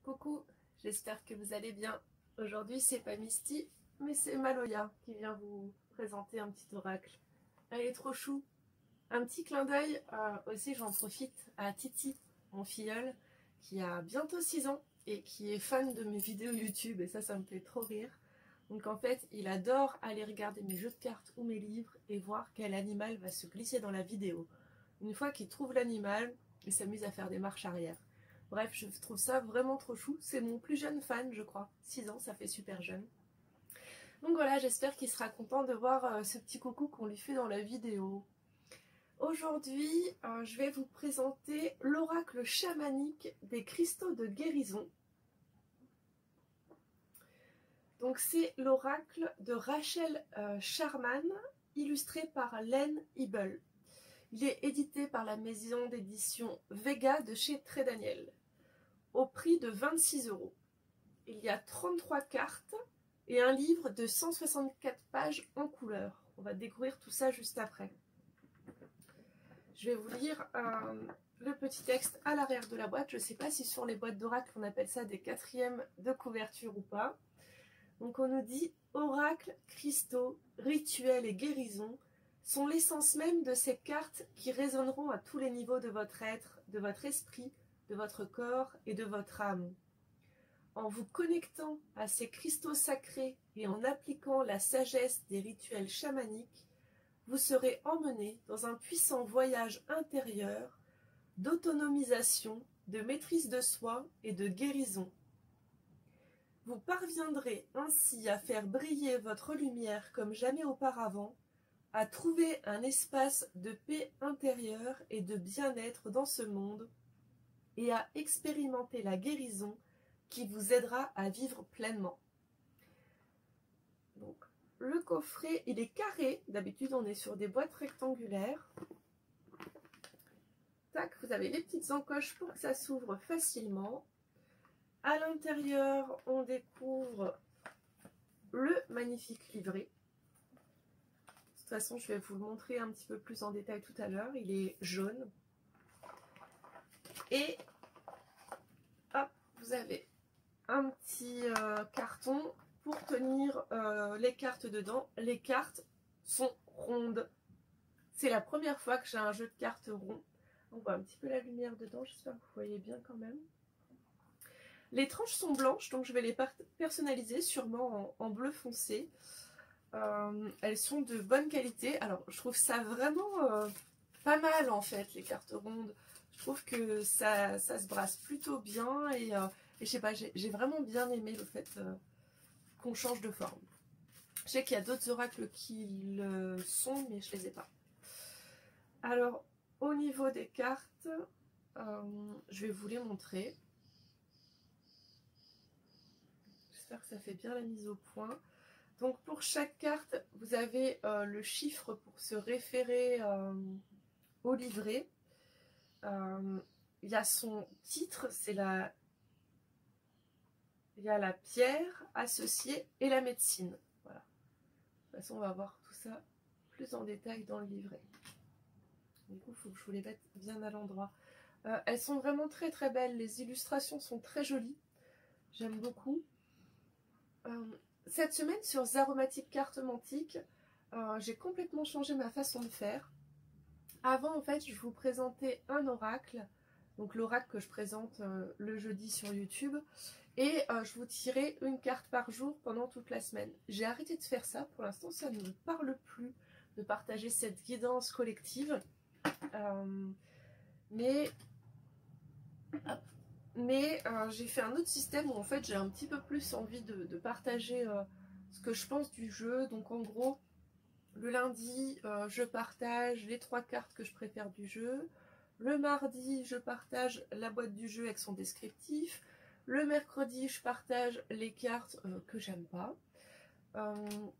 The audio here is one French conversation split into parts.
Coucou, j'espère que vous allez bien. Aujourd'hui c'est pas Misty, mais c'est Maloya qui vient vous présenter un petit oracle. Elle est trop chou. Un petit clin d'œil, aussi j'en profite à Titi, mon filleul, qui a bientôt 6 ans et qui est fan de mes vidéos YouTube et ça me fait trop rire. Donc en fait il adore aller regarder mes jeux de cartes ou mes livres et voir quel animal va se glisser dans la vidéo. Une fois qu'il trouve l'animal, il s'amuse à faire des marches arrière. Bref, je trouve ça vraiment trop chou. C'est mon plus jeune fan, je crois. 6 ans, ça fait super jeune. Donc voilà, j'espère qu'il sera content de voir ce petit coucou qu'on lui fait dans la vidéo. Aujourd'hui, je vais vous présenter l'oracle chamanique des cristaux de guérison. Donc c'est l'oracle de Rachel Sharman, illustré par Len Hibel. Il est édité par la maison d'édition Vega de chez Très Daniel, au prix de 26 €. Il y a 33 cartes et un livre de 164 pages en couleur. On va découvrir tout ça juste après. Je vais vous lire le petit texte à l'arrière de la boîte. Je ne sais pas si sur les boîtes d'oracle on appelle ça des quatrièmes de couverture ou pas. Donc on nous dit « Oracle, cristaux, rituels et guérisons sont l'essence même de ces cartes qui résonneront à tous les niveaux de votre être, de votre esprit, de votre corps et de votre âme. En vous connectant à ces cristaux sacrés et en appliquant la sagesse des rituels chamaniques, vous serez emmené dans un puissant voyage intérieur d'autonomisation, de maîtrise de soi et de guérison. Vous parviendrez ainsi à faire briller votre lumière comme jamais auparavant, à trouver un espace de paix intérieure et de bien-être dans ce monde et à expérimenter la guérison qui vous aidera à vivre pleinement. » Donc, le coffret, il est carré. D'habitude, on est sur des boîtes rectangulaires. Tac, vous avez les petites encoches pour que ça s'ouvre facilement. À l'intérieur, on découvre le magnifique livret. De toute façon, je vais vous le montrer un petit peu plus en détail tout à l'heure. Il est jaune. Et hop, vous avez un petit carton pour tenir les cartes dedans. Les cartes sont rondes. C'est la première fois que j'ai un jeu de cartes rond. On voit un petit peu la lumière dedans, j'espère que vous voyez bien quand même. Les tranches sont blanches, donc je vais les personnaliser sûrement en bleu foncé. Elles sont de bonne qualité. Alors je trouve ça vraiment pas mal en fait, les cartes rondes. Je trouve que ça se brasse plutôt bien et je sais pas, j'ai vraiment bien aimé le fait qu'on change de forme. Je sais qu'il y a d'autres oracles qui le sont, mais je les ai pas. Alors, au niveau des cartes, je vais vous les montrer. J'espère que ça fait bien la mise au point. Donc, pour chaque carte, vous avez le chiffre pour se référer au livret. Il y a son titre, il y a la pierre associée et la médecine. Voilà. De toute façon, on va voir tout ça plus en détail dans le livret. Du coup, il faut que je vous les mette bien à l'endroit. Elles sont vraiment très très belles. Les illustrations sont très jolies. J'aime beaucoup. Cette semaine, sur Zaromatique Cartomantique, j'ai complètement changé ma façon de faire. Avant, en fait, je vous présentais un oracle. Donc l'oracle que je présente le jeudi sur YouTube. Et je vous tirais une carte par jour pendant toute la semaine. J'ai arrêté de faire ça. Pour l'instant, ça ne me parle plus de partager cette guidance collective. Mais j'ai fait un autre système où en fait j'ai un petit peu plus envie de partager ce que je pense du jeu. Donc en gros, le lundi, je partage les 3 cartes que je préfère du jeu. Le mardi, je partage la boîte du jeu avec son descriptif. Le mercredi, je partage les cartes que j'aime pas.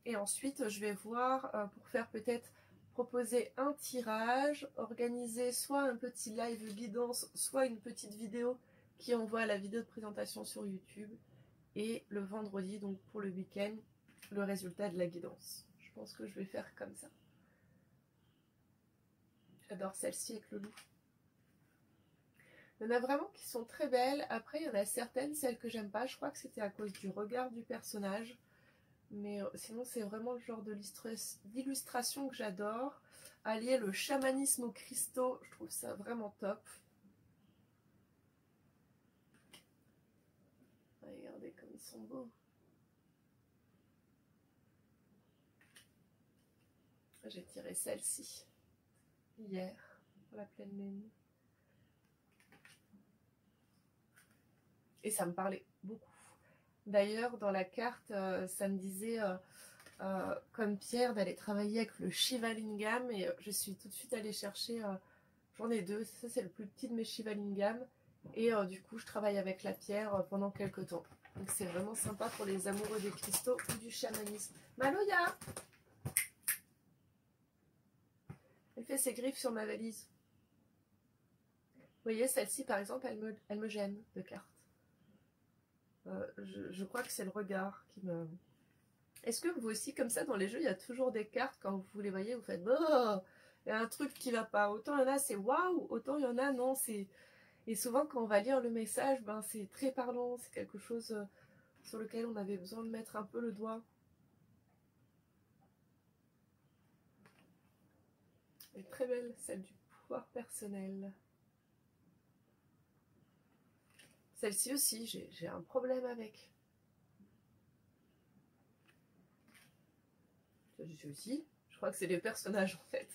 Et ensuite, je vais voir pour faire peut-être proposer un tirage, organiser soit un petit live guidance, soit une petite vidéo qui envoie la vidéo de présentation sur YouTube. Et le vendredi, donc pour le week-end, le résultat de la guidance. Je pense que je vais faire comme ça. J'adore celle-ci avec le loup. Il y en a vraiment qui sont très belles. Après, il y en a certaines, celles que j'aime pas. Je crois que c'était à cause du regard du personnage. Mais sinon, c'est vraiment le genre d'illustration que j'adore. Allier le chamanisme aux cristaux, je trouve ça vraiment top. Regardez comme ils sont beaux. J'ai tiré celle-ci hier pour la pleine lune. Et ça me parlait beaucoup. D'ailleurs, dans la carte, ça me disait, comme Pierre, d'aller travailler avec le Shiva Lingam. Et je suis tout de suite allée chercher, j'en ai deux, ça c'est le plus petit de mes Shiva Lingam. Et du coup, je travaille avec la pierre pendant quelques temps. Donc c'est vraiment sympa pour les amoureux des cristaux ou du chamanisme. Maloya! Elle fait ses griffes sur ma valise. Vous voyez, celle-ci, par exemple, elle me gêne de carte. Je crois que c'est le regard qui me... Est-ce que vous aussi, comme ça, dans les jeux, il y a toujours des cartes, quand vous les voyez, vous faites « Oh, il y a un truc qui va pas ». Autant il y en a, c'est « Waouh », autant il y en a, non, c'est... Et souvent, quand on va lire le message, ben, c'est très parlant, c'est quelque chose sur lequel on avait besoin de mettre un peu le doigt. Elle est très belle, celle du pouvoir personnel. Celle-ci aussi, j'ai un problème avec. Celle-ci aussi, je crois que c'est les personnages en fait.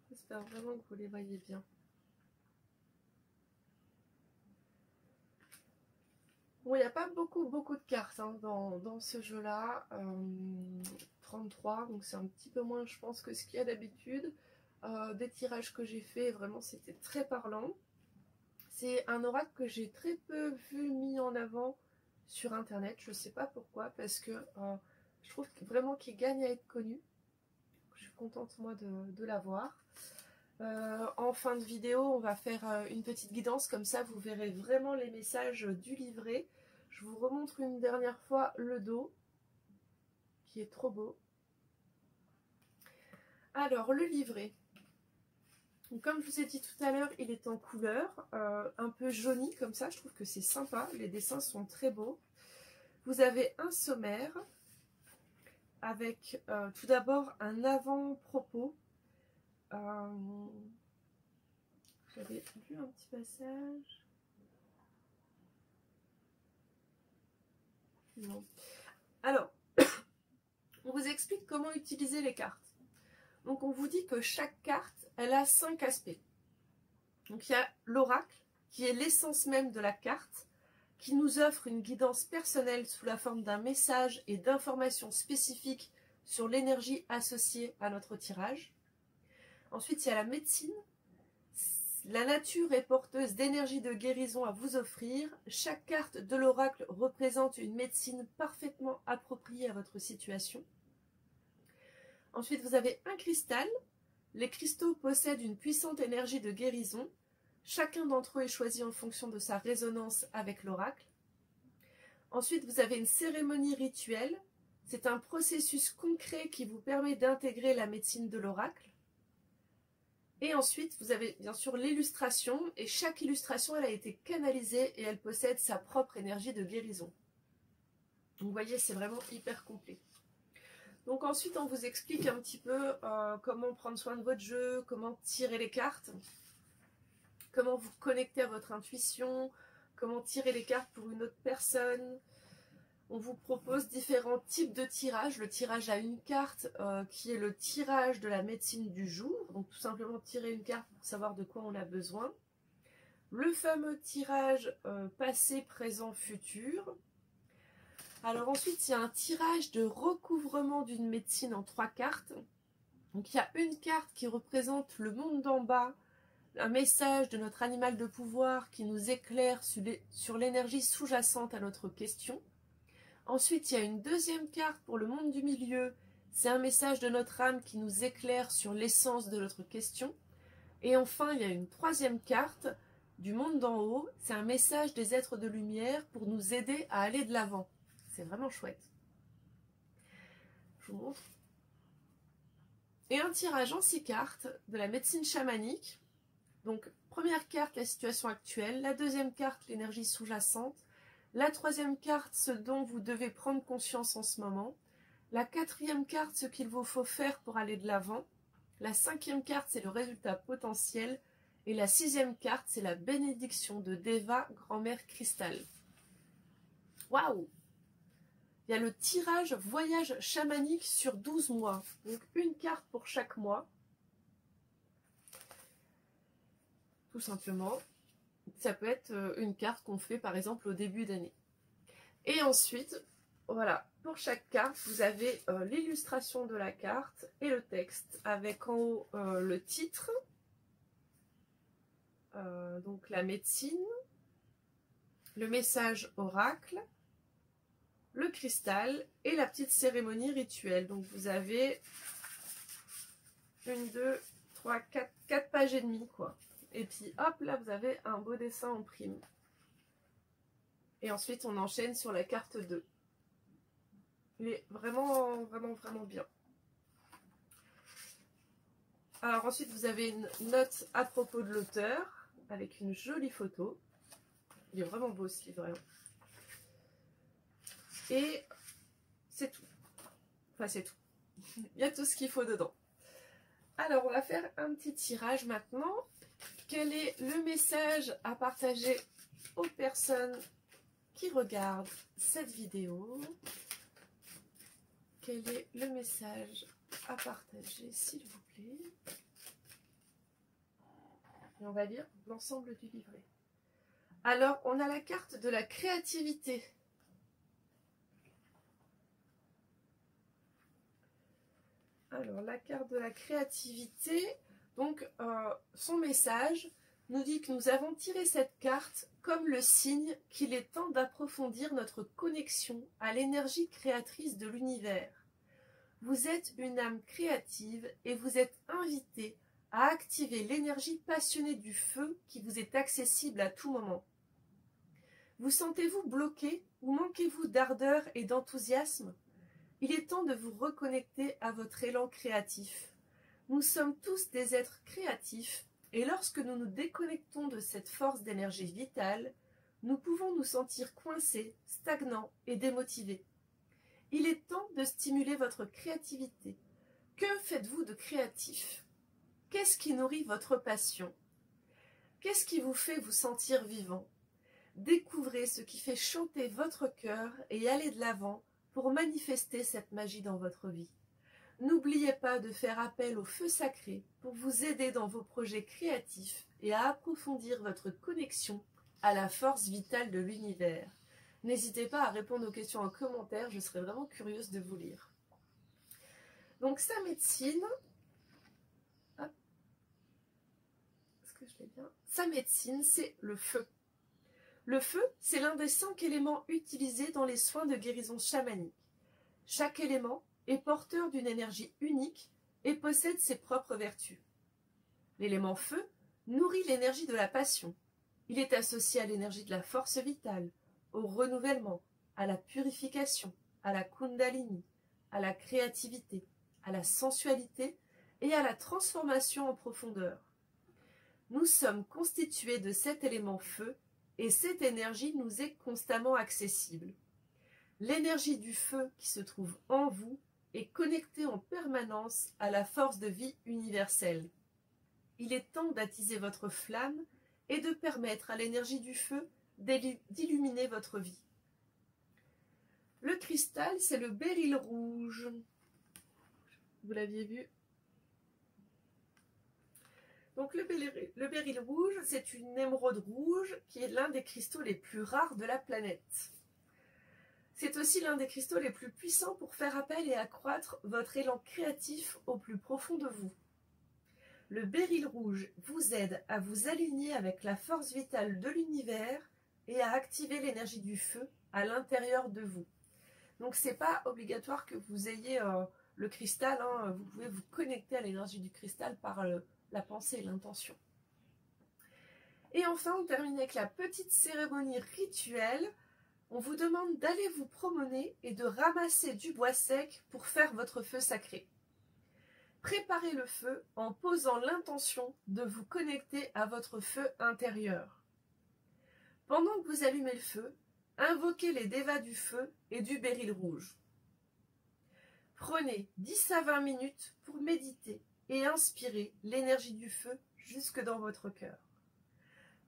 J'espère vraiment que vous les voyez bien. Bon, il n'y a pas beaucoup de cartes hein, dans ce jeu-là. 33, donc c'est un petit peu moins, je pense, que ce qu'il y a d'habitude. Des tirages que j'ai fait, vraiment, c'était très parlant. C'est un oracle que j'ai très peu vu mis en avant sur Internet. Je ne sais pas pourquoi, parce que je trouve vraiment qu'il gagne à être connu. Je suis contente, moi, de l'avoir. En fin de vidéo, on va faire une petite guidance, comme ça vous verrez vraiment les messages du livret. Je vous remontre une dernière fois le dos, qui est trop beau. Alors, le livret. Donc, comme je vous ai dit tout à l'heure, il est en couleur, un peu jauni comme ça, je trouve que c'est sympa, les dessins sont très beaux. Vous avez un sommaire, avec tout d'abord un avant-propos. J'avais lu un petit passage. Non. Alors, on vous explique comment utiliser les cartes. Donc, on vous dit que chaque carte, elle a 5 aspects. Donc, il y a l'oracle, qui est l'essence même de la carte, qui nous offre une guidance personnelle sous la forme d'un message et d'informations spécifiques sur l'énergie associée à notre tirage. Ensuite, il y a la médecine. La nature est porteuse d'énergie de guérison à vous offrir. Chaque carte de l'oracle représente une médecine parfaitement appropriée à votre situation. Ensuite, vous avez un cristal. Les cristaux possèdent une puissante énergie de guérison. Chacun d'entre eux est choisi en fonction de sa résonance avec l'oracle. Ensuite, vous avez une cérémonie rituelle. C'est un processus concret qui vous permet d'intégrer la médecine de l'oracle. Et ensuite, vous avez bien sûr l'illustration, et chaque illustration, elle a été canalisée et elle possède sa propre énergie de guérison. Donc vous voyez, c'est vraiment hyper complet. Donc ensuite, on vous explique un petit peu comment prendre soin de votre jeu, comment tirer les cartes, comment vous connecter à votre intuition, comment tirer les cartes pour une autre personne. On vous propose différents types de tirages. Le tirage à une carte qui est le tirage de la médecine du jour. Donc tout simplement tirer une carte pour savoir de quoi on a besoin. Le fameux tirage passé, présent, futur. Alors ensuite, il y a un tirage de recouvrement d'une médecine en 3 cartes. Donc il y a une carte qui représente le monde d'en bas, un message de notre animal de pouvoir qui nous éclaire sur l'énergie sous-jacente à notre question. Ensuite, il y a une deuxième carte pour le monde du milieu. C'est un message de notre âme qui nous éclaire sur l'essence de notre question. Et enfin, il y a une troisième carte du monde d'en haut. C'est un message des êtres de lumière pour nous aider à aller de l'avant. C'est vraiment chouette. Je vous montre. Et un tirage en 6 cartes de la médecine chamanique. Donc, première carte, la situation actuelle. La deuxième carte, l'énergie sous-jacente. La troisième carte, ce dont vous devez prendre conscience en ce moment. La quatrième carte, ce qu'il vous faut faire pour aller de l'avant. La cinquième carte, c'est le résultat potentiel. Et la sixième carte, c'est la bénédiction de Deva, grand-mère cristal. Waouh! Il y a le tirage voyage chamanique sur 12 mois. Donc une carte pour chaque mois. Tout simplement. Ça peut être une carte qu'on fait par exemple au début d'année. Et ensuite, voilà, pour chaque carte, vous avez l'illustration de la carte et le texte avec en haut le titre, donc la médecine, le message oracle, le cristal et la petite cérémonie rituelle. Donc vous avez 1, 2, 3, 4 pages et demie quoi. Et puis hop, là vous avez un beau dessin en prime. Et ensuite on enchaîne sur la carte 2. Il est vraiment, vraiment, vraiment bien. Alors ensuite vous avez une note à propos de l'auteur avec une jolie photo. Il est vraiment beau ce livre. Et c'est tout. Enfin c'est tout. Il y a tout ce qu'il faut dedans. Alors on va faire un petit tirage maintenant. Quel est le message à partager aux personnes qui regardent cette vidéo? Quel est le message à partager, s'il vous plaît? Et on va lire l'ensemble du livret. Alors, on a la carte de la créativité. Alors, la carte de la créativité, donc son message nous dit que nous avons tiré cette carte comme le signe qu'il est temps d'approfondir notre connexion à l'énergie créatrice de l'univers. Vous êtes une âme créative et vous êtes invité à activer l'énergie passionnée du feu qui vous est accessible à tout moment. Vous sentez-vous bloqué ou manquez-vous d'ardeur et d'enthousiasme? Il est temps de vous reconnecter à votre élan créatif. Nous sommes tous des êtres créatifs et lorsque nous nous déconnectons de cette force d'énergie vitale, nous pouvons nous sentir coincés, stagnants et démotivés. Il est temps de stimuler votre créativité. Que faites-vous de créatif? Qu'est-ce qui nourrit votre passion? Qu'est-ce qui vous fait vous sentir vivant? Découvrez ce qui fait chanter votre cœur et allez de l'avant pour manifester cette magie dans votre vie. N'oubliez pas de faire appel au feu sacré pour vous aider dans vos projets créatifs et à approfondir votre connexion à la force vitale de l'univers. N'hésitez pas à répondre aux questions en commentaire, je serais vraiment curieuse de vous lire. Donc sa médecine, hop, est-ce que je l'ai bien? Sa médecine, c'est le feu. Le feu, c'est l'un des 5 éléments utilisés dans les soins de guérison chamanique. Chaque élément est porteur d'une énergie unique et possède ses propres vertus. L'élément feu nourrit l'énergie de la passion. Il est associé à l'énergie de la force vitale, au renouvellement, à la purification, à la kundalini, à la créativité, à la sensualité et à la transformation en profondeur. Nous sommes constitués de cet élément feu et cette énergie nous est constamment accessible. L'énergie du feu qui se trouve en vous est connectée en permanence à la force de vie universelle. Il est temps d'attiser votre flamme et de permettre à l'énergie du feu d'illuminer votre vie. Le cristal, c'est le béryl rouge. Vous l'aviez vu? Donc le béryl rouge, c'est une émeraude rouge qui est l'un des cristaux les plus rares de la planète. C'est aussi l'un des cristaux les plus puissants pour faire appel et accroître votre élan créatif au plus profond de vous. Le béryl rouge vous aide à vous aligner avec la force vitale de l'univers et à activer l'énergie du feu à l'intérieur de vous. Donc c'est pas obligatoire que vous ayez le cristal, hein, vous pouvez vous connecter à l'énergie du cristal par la pensée et l'intention. Et enfin, on termine avec la petite cérémonie rituelle. On vous demande d'aller vous promener et de ramasser du bois sec pour faire votre feu sacré. Préparez le feu en posant l'intention de vous connecter à votre feu intérieur. Pendant que vous allumez le feu, invoquez les dévas du feu et du béryl rouge. Prenez 10 à 20 minutes pour méditer et inspirer l'énergie du feu jusque dans votre cœur.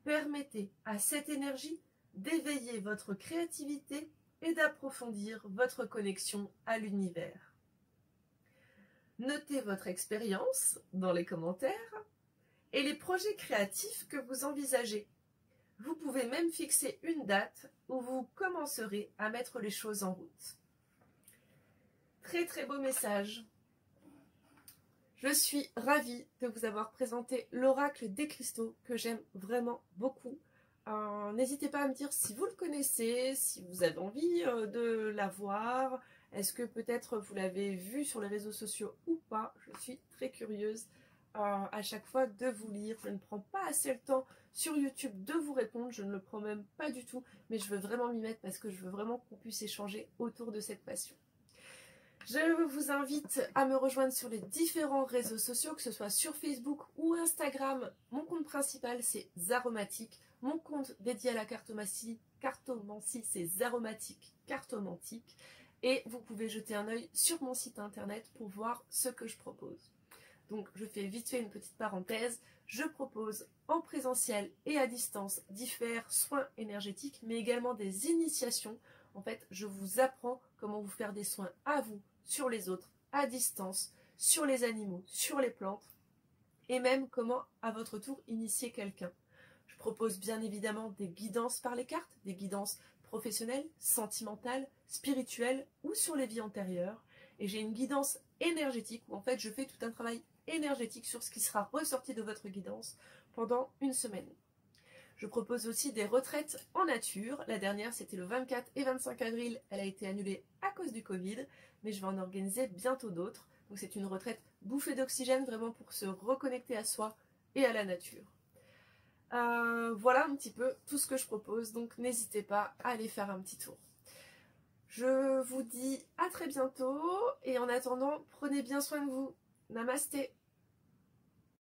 Permettez à cette énergie d'éveiller votre créativité et d'approfondir votre connexion à l'univers. Notez votre expérience dans les commentaires et les projets créatifs que vous envisagez. Vous pouvez même fixer une date où vous commencerez à mettre les choses en route. Très très beau message. Je suis ravie de vous avoir présenté l'oracle des cristaux que j'aime vraiment beaucoup. N'hésitez pas à me dire si vous le connaissez, si vous avez envie de l'avoir. Est-ce que peut-être vous l'avez vu sur les réseaux sociaux ou pas? Je suis très curieuse à chaque fois de vous lire. Je ne prends pas assez le temps sur YouTube de vous répondre. Je ne le prends même pas du tout. Mais je veux vraiment m'y mettre parce que je veux vraiment qu'on puisse échanger autour de cette passion. Je vous invite à me rejoindre sur les différents réseaux sociaux, que ce soit sur Facebook ou Instagram. Mon compte principal, c'est Zaromatique. Mon compte dédié à la cartomancie, c'est Zaromatique Cartomantique. Et vous pouvez jeter un œil sur mon site internet pour voir ce que je propose. Donc, je fais vite fait une petite parenthèse. Je propose en présentiel et à distance divers soins énergétiques, mais également des initiations. En fait, je vous apprends comment vous faire des soins à vous, sur les autres, à distance, sur les animaux, sur les plantes, et même comment, à votre tour, initier quelqu'un. Je propose bien évidemment des guidances par les cartes, des guidances professionnelles, sentimentales, spirituelles ou sur les vies antérieures. Et j'ai une guidance énergétique où en fait je fais tout un travail énergétique sur ce qui sera ressorti de votre guidance pendant une semaine. Je propose aussi des retraites en nature. La dernière, c'était le 24 et 25 avril. Elle a été annulée à cause du Covid, mais je vais en organiser bientôt d'autres. Donc c'est une retraite bouffée d'oxygène, vraiment pour se reconnecter à soi et à la nature. Voilà un petit peu tout ce que je propose, donc n'hésitez pas à aller faire un petit tour. Je vous dis à très bientôt, et en attendant, prenez bien soin de vous. Namasté.